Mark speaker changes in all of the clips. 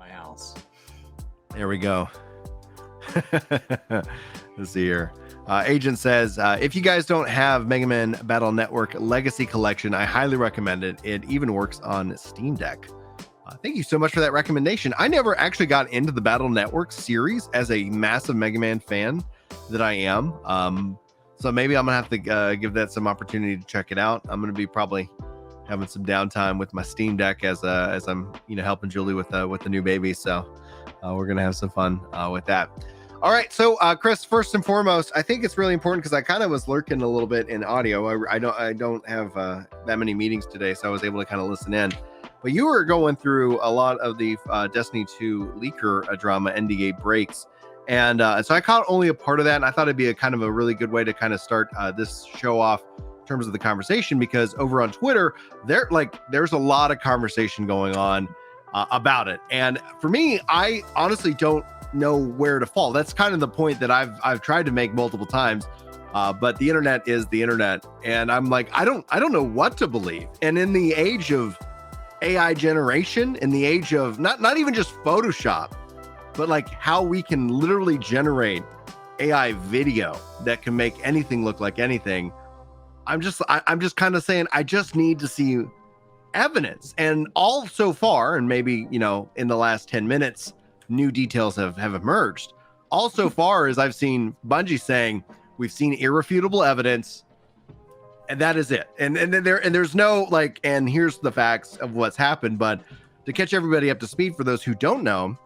Speaker 1: my house.
Speaker 2: There we go. Let's see here. Agent says, if you guys don't have Mega Man Battle Network Legacy Collection, I highly recommend it. It even works on Steam Deck. Thank you so much for that recommendation. I never actually got into the Battle Network series as a massive Mega Man fan that I am. So maybe I'm going to have to give that some opportunity to check it out. I'm going to be probably having some downtime with my Steam Deck as I'm helping Julie with the new baby. So we're going to have some fun with that. All right, so Chris, first and foremost, I think it's really important because I kind of was lurking a little bit in audio. I don't have that many meetings today, so I was able to kind of listen in. But you were going through a lot of the Destiny 2 leaker drama, NDA breaks, and so I caught only a part of that, and I thought it'd be a kind of a really good way to kind of start this show off in terms of the conversation, because over on Twitter, there's a lot of conversation going on about it, and for me, I honestly don't know where to fall. That's kind of the point that I've tried to make multiple times, but the internet is the internet, and I'm like, I don't know what to believe. And in the age of AI generation, in the age of not even just Photoshop, but like how we can literally generate AI video that can make anything look like anything, I'm just kind of saying I just need to see evidence. And all so far, and maybe in the last 10 minutes new details have emerged. All so far as I've seen Bungie saying we've seen irrefutable evidence, and that is it. And there's no and here's the facts of what's happened. But to catch everybody up to speed, for those who don't know,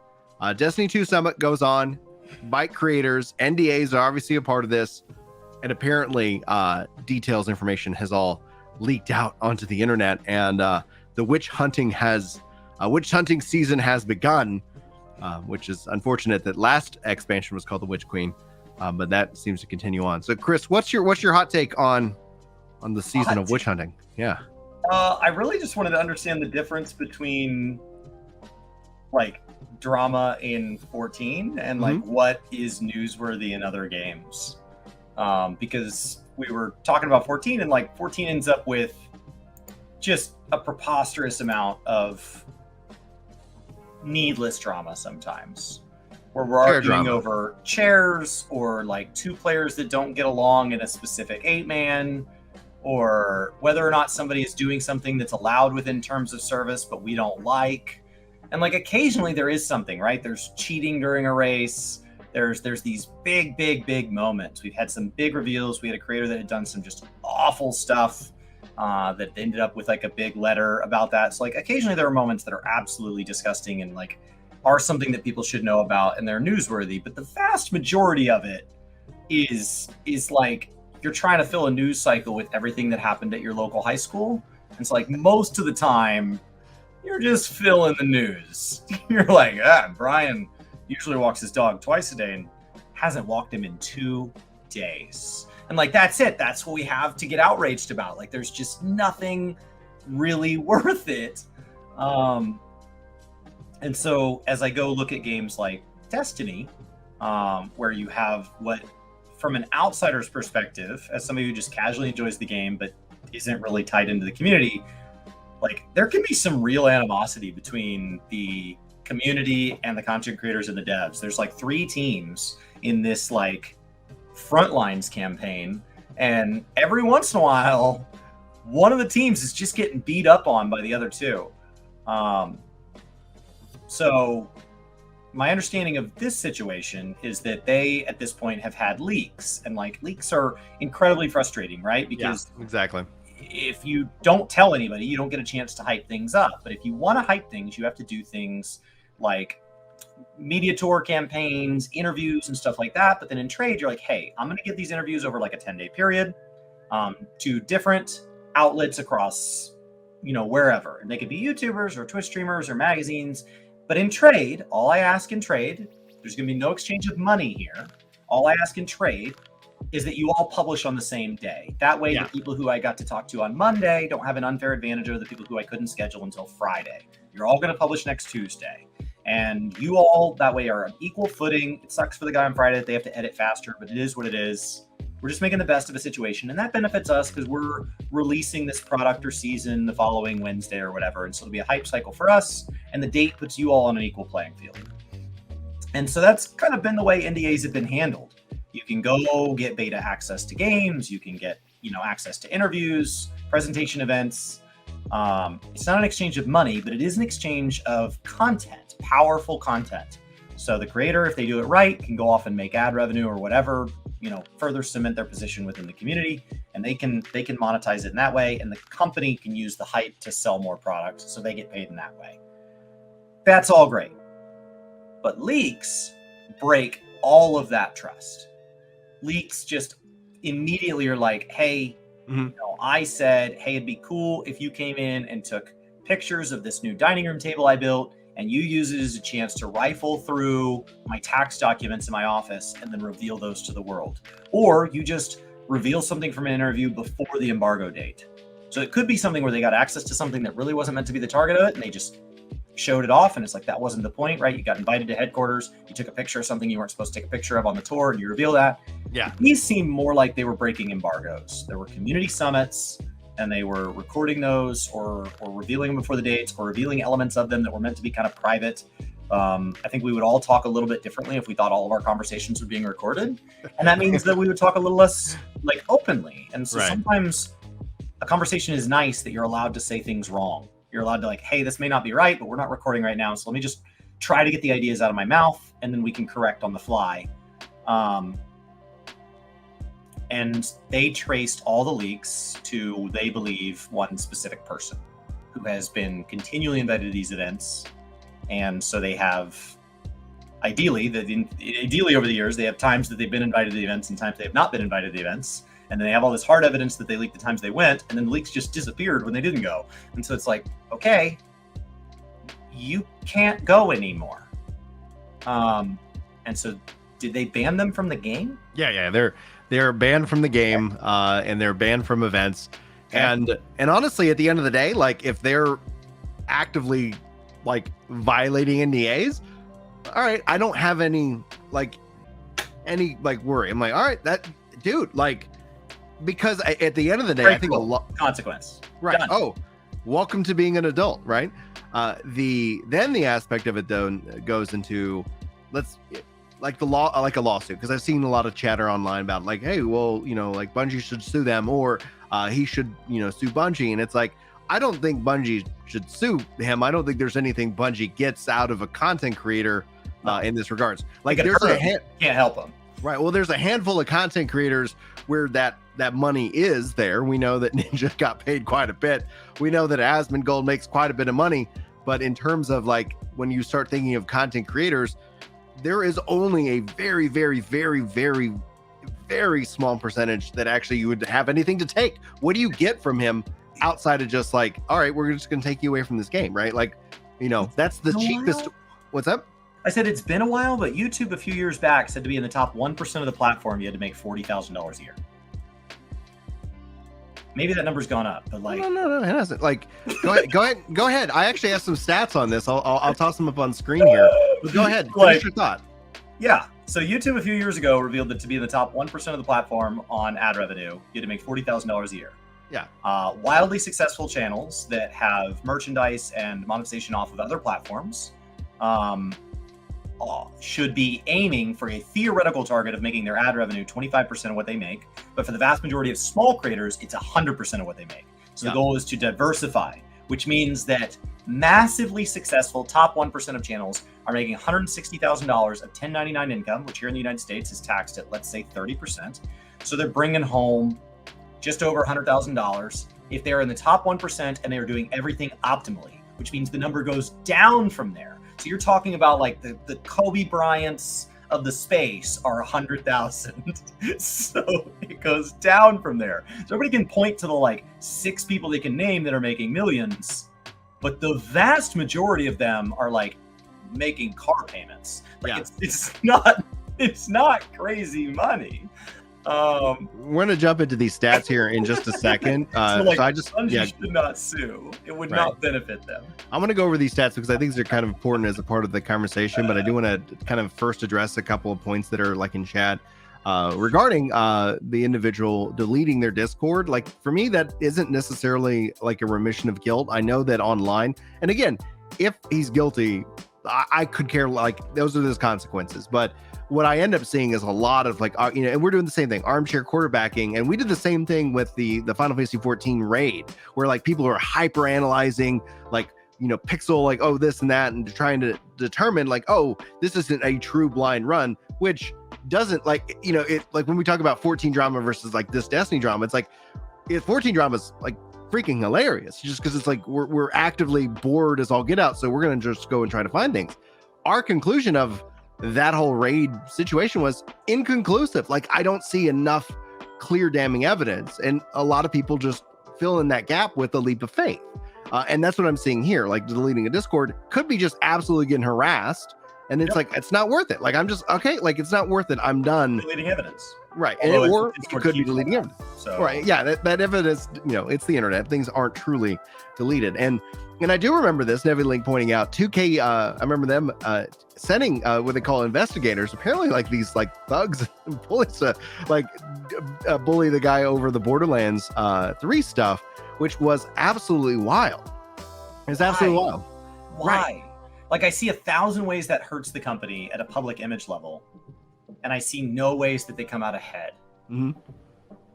Speaker 2: Destiny 2 Summit goes on, Byte creators, NDAs are obviously a part of this, and apparently details, information has all leaked out onto the internet, and the witch hunting season has begun. Which is unfortunate that last expansion was called the Witch Queen, but that seems to continue on. So, Chris, what's your hot take on the season of witch hunting? Yeah.
Speaker 1: I really just wanted to understand the difference between drama in 14 and what is newsworthy in other games, because we were talking about 14, and 14 ends up with just a preposterous amount of needless drama sometimes, where we're arguing over chairs, or two players that don't get along in a specific 8-man, or whether or not somebody is doing something that's allowed within terms of service but we don't like. And occasionally there is something, right? There's cheating during a race, there's these big moments. We've had some big reveals. We had a creator that had done some just awful stuff that ended up with a big letter about that. So occasionally there are moments that are absolutely disgusting and are something that people should know about, and they're newsworthy. But the vast majority of it is you're trying to fill a news cycle with everything that happened at your local high school. And it's most of the time you're just filling the news. You're Brian usually walks his dog twice a day and hasn't walked him in 2 days. And that's it. That's what we have to get outraged about. There's just nothing really worth it. And so as I go look at games like Destiny, where you have what, from an outsider's perspective, as somebody who just casually enjoys the game but isn't really tied into the community, there can be some real animosity between the community and the content creators and the devs. There's 3 teams in this Frontlines campaign, and every once in a while one of the teams is just getting beat up on by the other 2. So my understanding of this situation is that they at this point have had leaks, and leaks are incredibly frustrating, right? Because
Speaker 2: exactly,
Speaker 1: if you don't tell anybody, you don't get a chance to hype things up. But if you want to hype things, you have to do things like media tour campaigns, interviews, and stuff like that. But then in trade, you're hey, I'm going to give these interviews over a 10-day period to different outlets across, wherever. And they could be YouTubers or Twitch streamers or magazines. But in trade, all I ask in trade, there's going to be no exchange of money here. All I ask in trade is that you all publish on the same day. That way, the people who I got to talk to on Monday don't have an unfair advantage over the people who I couldn't schedule until Friday. You're all going to publish next Tuesday. And you all, that way, are on equal footing. It sucks for the guy on Friday that they have to edit faster, but it is what it is. We're just making the best of a situation, and that benefits us because we're releasing this product or season the following Wednesday or whatever, and so it'll be a hype cycle for us, and the date puts you all on an equal playing field. And so that's kind of been the way NDAs have been handled. You can go get beta access to games, you can get access to interviews, presentation events. It's not an exchange of money, but it is an exchange of content, powerful content. So the creator, if they do it right, can go off and make ad revenue or whatever, further cement their position within the community, and they can monetize it in that way. And the company can use the hype to sell more products, so they get paid in that way. That's all great. But leaks break all of that trust. Leaks just immediately are like, hey, I said, hey, it'd be cool if you came in and took pictures of this new dining room table I built, and you use it as a chance to rifle through my tax documents in my office and then reveal those to the world. Or you just reveal something from an interview before the embargo date. So it could be something where they got access to something that really wasn't meant to be the target of it, and they just showed it off, and it's like, that wasn't the point, right? You got invited to headquarters, you took a picture of something you weren't supposed to take a picture of on the tour, and you reveal that.
Speaker 2: Yeah.
Speaker 1: These seem more like they were breaking embargoes. There were community summits, and they were recording those or revealing them before the dates, or revealing elements of them that were meant to be kind of private. I think we would all talk a little bit differently if we thought all of our conversations were being recorded. And that means that we would talk a little less openly. And so sometimes a conversation is nice that you're allowed to say things wrong. You're allowed to hey, this may not be right, but we're not recording right now. So let me just try to get the ideas out of my mouth, and then we can correct on the fly. And they traced all the leaks to, they believe, one specific person who has been continually invited to these events. And so they have, ideally over the years, they have times that they've been invited to the events and times they have not been invited to the events. And then they have all this hard evidence that they leaked the times they went, and then the leaks just disappeared when they didn't go. And so it's like, okay, you can't go anymore. And so did they ban them from the game?
Speaker 2: Yeah, they're banned from the game, and they're banned from events. Okay. And honestly, at the end of the day, if they're actively violating NDAs, all right, I don't have any worry. I'm like, all right, that dude, because at the end of the day,
Speaker 1: very
Speaker 2: I think
Speaker 1: cool.
Speaker 2: a lot
Speaker 1: consequence.
Speaker 2: Right.
Speaker 1: Done.
Speaker 2: Oh, welcome to being an adult, right? Then the aspect of it though goes into the law, like a lawsuit, because I've seen a lot of chatter online about hey, well, Bungie should sue them, or he should sue Bungie, and it's I don't think Bungie should sue him. I don't think there's anything Bungie gets out of a content creator in this regards. There's
Speaker 1: can't help them.
Speaker 2: Right. Well, there's a handful of content creators where that money is there. We know that Ninja got paid quite a bit. We know that Asmongold makes quite a bit of money. But in terms of when you start thinking of content creators, there is only a very, very, very, very, very small percentage that actually you would have anything to take. What do you get from him outside of just all right, we're just going to take you away from this game, right? That's the cheapest. What's up?
Speaker 1: I said it's been a while, but YouTube a few years back said to be in the top 1% of the platform, you had to make $40,000 a year. Maybe that number's gone up, but
Speaker 2: no, it hasn't. Go ahead. I actually have some stats on this. I'll toss them up on screen here. But go ahead. Finish your thought.
Speaker 1: Yeah. So YouTube a few years ago revealed that to be in the top 1% of the platform on ad revenue, you had to make $40,000 a year.
Speaker 2: Yeah.
Speaker 1: Wildly successful channels that have merchandise and monetization off of other platforms should be aiming for a theoretical target of making their ad revenue 25% of what they make. But for the vast majority of small creators, it's 100% of what they make. So the goal is to diversify, which means that massively successful top 1% of channels are making $160,000 of 1099 income, which here in the United States is taxed at, let's say, 30%. So they're bringing home just over $100,000 if they're in the top 1% and they're doing everything optimally, which means the number goes down from there. So you're talking about the Kobe Bryants of the space are 100,000. So it goes down from there. So everybody can point to the 6 people they can name that are making millions, but the vast majority of them are making car payments. It's not crazy money.
Speaker 2: We're gonna jump into these stats here in just a second.
Speaker 1: Bungie should not sue. It would not benefit them.
Speaker 2: I'm gonna go over these stats because I think they're kind of important as a part of the conversation, but I do want to kind of first address a couple of points that are in chat. regarding the individual deleting their Discord. Like for me, that isn't necessarily like a remission of guilt. I know that online, and again, if he's guilty, I could care, like those are those consequences. But what I end up seeing is a lot of like, and we're doing the same thing, armchair quarterbacking. And we did the same thing with the Final Fantasy 14 raid, where like people are hyper analyzing, like, pixel, like, oh, this and that, and trying to determine like, oh, this isn't a true blind run, which doesn't like, it, like when we talk about 14 drama versus like this Destiny drama, it's like, 14 drama is like freaking hilarious just because it's like we're actively bored as all get out, so we're gonna just go and try to find things. Our conclusion of that whole raid situation was inconclusive. Like I don't see enough clear damning evidence, and a lot of people just fill in that gap with a leap of faith, and that's what I'm seeing here. Like deleting a Discord could be just absolutely getting harassed, and it's like it's not worth it. Like I'm just okay, like it's not worth it, I'm done
Speaker 1: deleting evidence.
Speaker 2: Right. Or it could be deleting evidence. So. Right. Yeah. That evidence, it's the internet. Things aren't truly deleted. And I do remember this, Nevi Link pointing out 2K. I remember them sending what they call investigators, apparently like these like thugs and bullies to like bully the guy over the Borderlands 3 stuff, which was absolutely wild. It's absolutely wild.
Speaker 1: Why? Right. Like I see 1,000 ways that hurts the company at a public image level. And I see no ways that they come out ahead.
Speaker 2: Mm-hmm.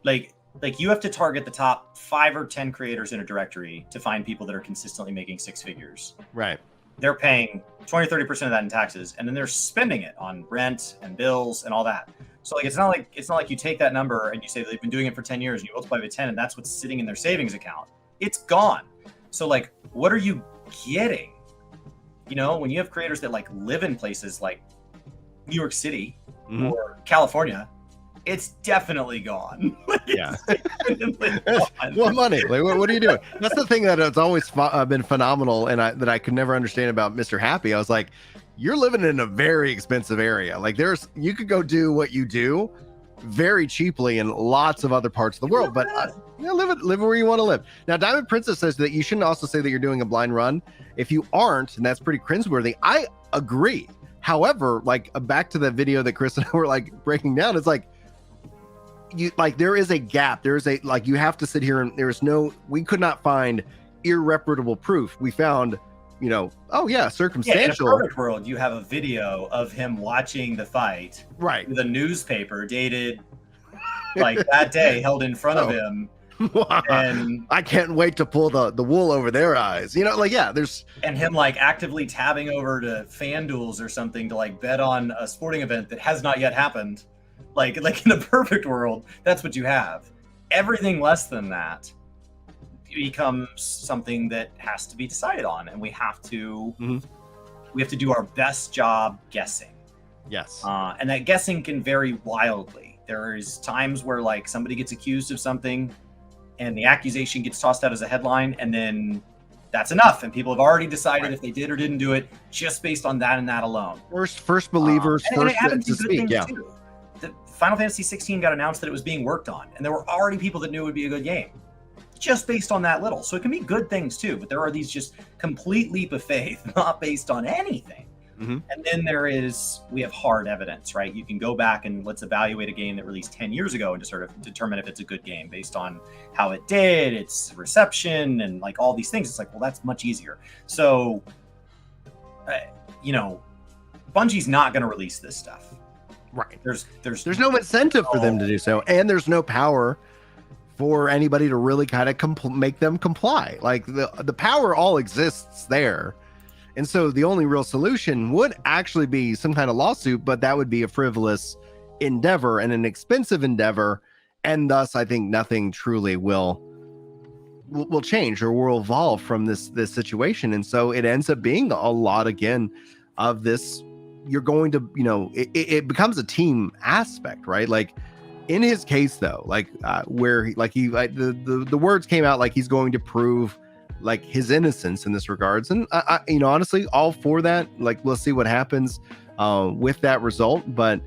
Speaker 1: Like you have to target the top 5 or 10 creators in a directory to find people that are consistently making 6 figures.
Speaker 2: Right.
Speaker 1: They're paying 20 or 30% of that in taxes, and then they're spending it on rent and bills and all that. So like it's not like you take that number and you say they've been doing it for 10 years and you multiply by 10 and that's what's sitting in their savings account. It's gone. So like what are you getting? When you have creators that like live in places like New York City,
Speaker 2: mm-hmm.
Speaker 1: or California, it's definitely gone.
Speaker 2: Yeah. What money? Like, what are you doing? That's the thing that has always been phenomenal, and that I could never understand about Mr. Happy. I was like, you're living in a very expensive area. Like, you could go do what you do very cheaply in lots of other parts of the world, but live where you want to live. Now, Diamond Princess says that you shouldn't also say that you're doing a blind run if you aren't, and that's pretty cringeworthy. I agree. However, like back to the video that Chris and I were like breaking down, it's like there is a gap. There is you have to sit here and we could not find irreparable proof. We found, circumstantial.
Speaker 1: In a perfect world, you have a video of him watching the fight,
Speaker 2: right?
Speaker 1: With a newspaper dated like that day held in front of him. And
Speaker 2: I can't wait to pull the wool over their eyes. There's
Speaker 1: and him like actively tabbing over to FanDuels or something to like bet on a sporting event that has not yet happened. Like in a perfect world, that's what you have. Everything less than that becomes something that has to be decided on, and we have to do our best job guessing.
Speaker 2: Yes.
Speaker 1: And that guessing can vary wildly. There's times where like somebody gets accused of something and the accusation gets tossed out as a headline, and then that's enough. And people have already decided if they did or didn't do it just based on that and that alone.
Speaker 2: First believers,
Speaker 1: and it happens to speak. Yeah. Too. The Final Fantasy 16 got announced that it was being worked on, and there were already people that knew it would be a good game just based on that little. So it can be good things too, but there are these just complete leap of faith, not based on anything.
Speaker 2: Mm-hmm.
Speaker 1: And then we have hard evidence, right? You can go back and let's evaluate a game that released 10 years ago and to sort of determine if it's a good game based on how it did, its reception, and like all these things. It's like, well, that's much easier. So, Bungie's not going to release this stuff.
Speaker 2: Right.
Speaker 1: There's
Speaker 2: no incentive for them to do so, and there's no power for anybody to really kind of make them comply. Like the power all exists there. And so the only real solution would actually be some kind of lawsuit, but that would be a frivolous endeavor and an expensive endeavor. And thus, I think nothing truly will change or will evolve from this situation. And so it ends up being a lot, again, of this. You're going to, it becomes a team aspect, right? Like in his case, though, where the words came out like he's going to prove like his innocence in this regards, and I honestly all for that. Like, let's see what happens with that result, but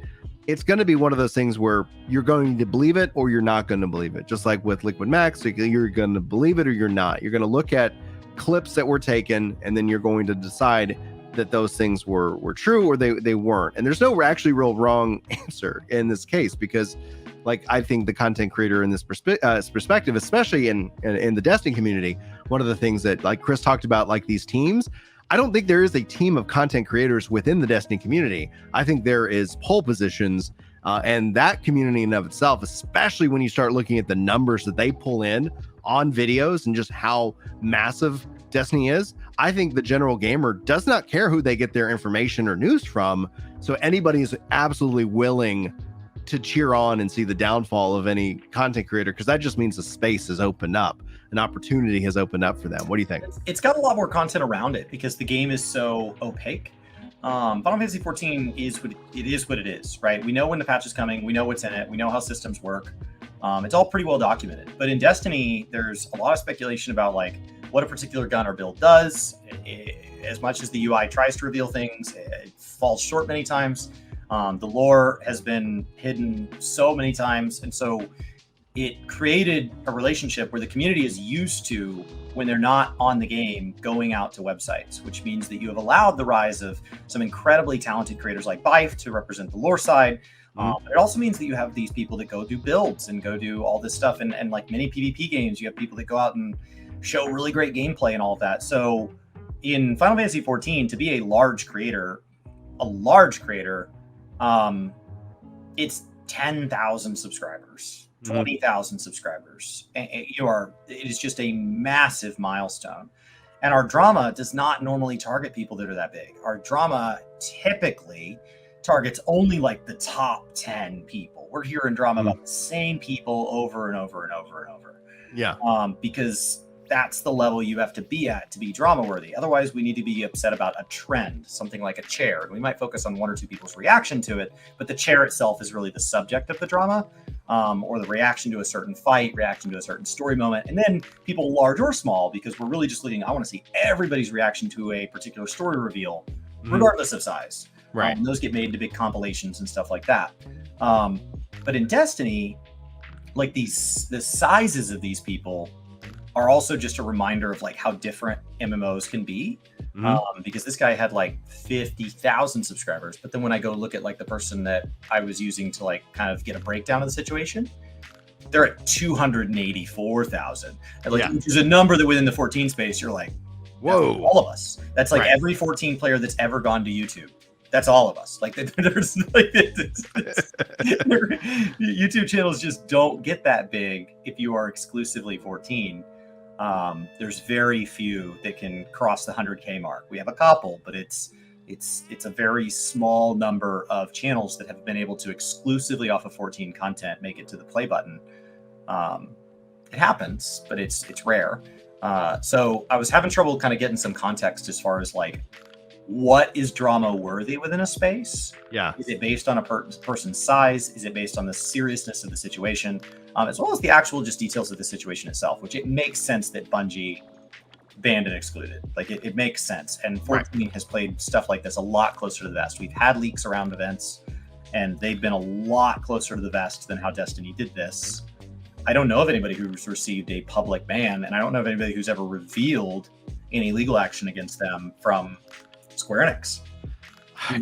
Speaker 2: it's going to be one of those things where you're going to believe it or you're not going to believe it. Just like with Liquid Max, you're going to believe it or you're not. You're going to look at clips that were taken, and then you're going to decide, that those things were true or they weren't. And there's no actually real wrong answer in this case, because like I think the content creator in this perspective, especially in the Destiny community, one of the things that like Chris talked about, like these teams, I don't think there is a team of content creators within the Destiny community. I think there is pole positions, and that community in of itself, especially when you start looking at the numbers that they pull in on videos and just how massive Destiny is. I think the general gamer does not care who they get their information or news from. So anybody is absolutely willing to cheer on and see the downfall of any content creator, because that just means the space has opened up, an opportunity has opened up for them. What do you think?
Speaker 1: It's got a lot more content around it because the game is so opaque. Final Fantasy 14 is what it is, right? We know when the patch is coming, we know what's in it, we know how systems work. It's all pretty well documented. But in Destiny, there's a lot of speculation about like what a particular gun or build does. As much as the UI tries to reveal things, it falls short many times. The lore has been hidden so many times. And so it created a relationship where the community is used to, when they're not on the game, going out to websites, which means that you have allowed the rise of some incredibly talented creators like Bife to represent the lore side. But it also means that you have these people that go do builds and go do all this stuff. And like many PvP games, you have people that go out and show really great gameplay and all of that. So in Final Fantasy 14, to be a large creator, it's 10,000 subscribers, 20,000 subscribers. It is just a massive milestone. And our drama does not normally target people that are that big. Our drama typically targets only like the top 10 people. We're hearing drama about the same people over and over and over and over.
Speaker 2: Yeah.
Speaker 1: Because that's the level you have to be at to be drama worthy. Otherwise, we need to be upset about a trend, something like a chair. And we might focus on one or two people's reaction to it, but the chair itself is really the subject of the drama, or the reaction to a certain fight, reaction to a certain story moment. And then people large or small, because we're really just looking, I want to see everybody's reaction to a particular story reveal, regardless of size.
Speaker 2: Right.
Speaker 1: And those get made into big compilations and stuff like that. But in Destiny, like the sizes of these people are also just a reminder of like how different MMOs can be. Because this guy had like 50,000 subscribers, but then when I go look at like the person that I was using to like kind of get a breakdown of the situation, they're at 284,000. Which is a number that within the 14 space, you're like, whoa, all of us. That's like every 14 player that's ever gone to YouTube. That's all of us. Like there's like YouTube channels just don't get that big if you are exclusively 14. There's very few that can cross the 100K mark. We have a couple, but it's a very small number of channels that have been able to exclusively off of 14 content make it to the play button. It happens, but it's rare. So I was having trouble kind of getting some context as far as like, what is drama worthy within a space?
Speaker 2: Yeah.
Speaker 1: Is it based on a person's size? Is it based on the seriousness of the situation? As well as the actual just details of the situation itself, which it makes sense that Bungie banned and excluded. Like it makes sense. And 14 has played stuff like this a lot closer to the vest. We've had leaks around events, and they've been a lot closer to the vest than how Destiny did this. I don't know of anybody who's received a public ban, and I don't know of anybody who's ever revealed any legal action against them from Square Enix.
Speaker 2: I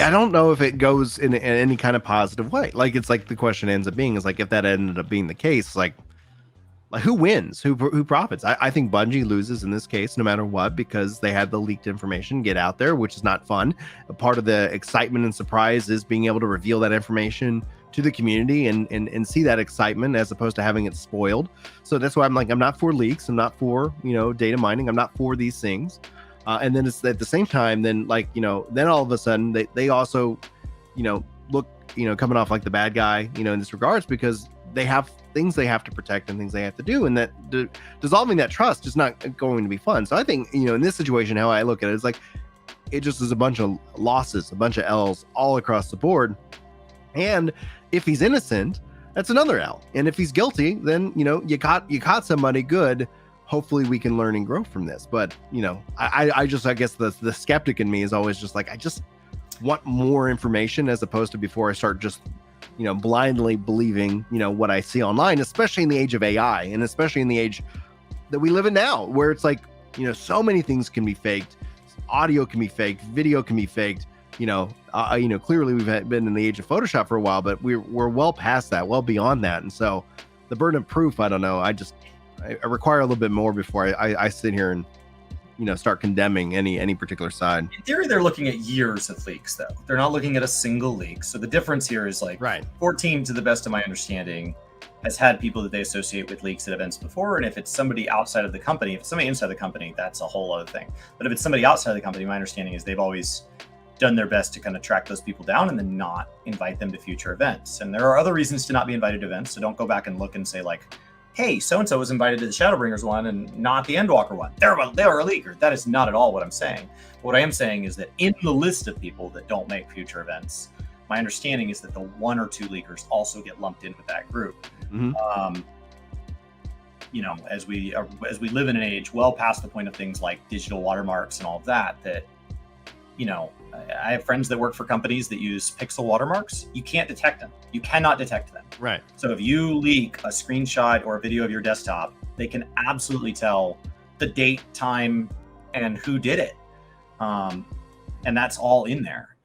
Speaker 2: don't know if it goes in any kind of positive way. Like it's like the question ends up being is like, if that ended up being the case, like who wins, who profits? I think Bungie loses in this case no matter what, because they had the leaked information get out there, which is not fun. A part of the excitement and surprise is being able to reveal that information to the community and see that excitement as opposed to having it spoiled. So that's why I'm like, I'm not for leaks. I'm not for, data mining. I'm not for these things. And then it's at the same time, then like, then all of a sudden they also, look, coming off like the bad guy, in this regards, because they have things they have to protect and things they have to do. And that dissolving that trust is not going to be fun. So I think, in this situation, how I look at it is like, it just is a bunch of losses, a bunch of L's all across the board. And if he's innocent, that's another L. And if he's guilty, then, you caught somebody good. Hopefully we can learn and grow from this. But, I guess the skeptic in me is always just like, I just want more information as opposed to before I start just, blindly believing, what I see online, especially in the age of AI and especially in the age that we live in now, where it's like, so many things can be faked. audio can be faked, video can be faked. Clearly been in the age of Photoshop for a while, but we're well past that, well beyond that. And so the burden of proof, I don't know. I require a little bit more before I sit here and, start condemning any particular side.
Speaker 1: In theory, they're looking at years of leaks, though. They're not looking at a single leak. So the difference here is like,
Speaker 2: right.
Speaker 1: 14, to the best of my understanding, has had people that they associate with leaks at events before. And if it's somebody outside of the company, if it's somebody inside the company, that's a whole other thing. But if it's somebody outside of the company, my understanding is they've always done their best to kind of track those people down and then not invite them to future events. And there are other reasons to not be invited to events. So don't go back and look and say like, hey, so-and-so was invited to the Shadowbringers one and not the Endwalker one. They were a leaker. That is not at all what I'm saying. What I am saying is that in the list of people that don't make future events, my understanding is that the 1 or 2 leakers also get lumped in with that group.
Speaker 2: Mm-hmm.
Speaker 1: As we live in an age well past the point of things like digital watermarks and all of that, I have friends that work for companies that use pixel watermarks. You can't detect them. You cannot detect them.
Speaker 2: Right.
Speaker 1: So if you leak a screenshot or a video of your desktop, they can absolutely tell the date, time, and who did it. And that's all in there.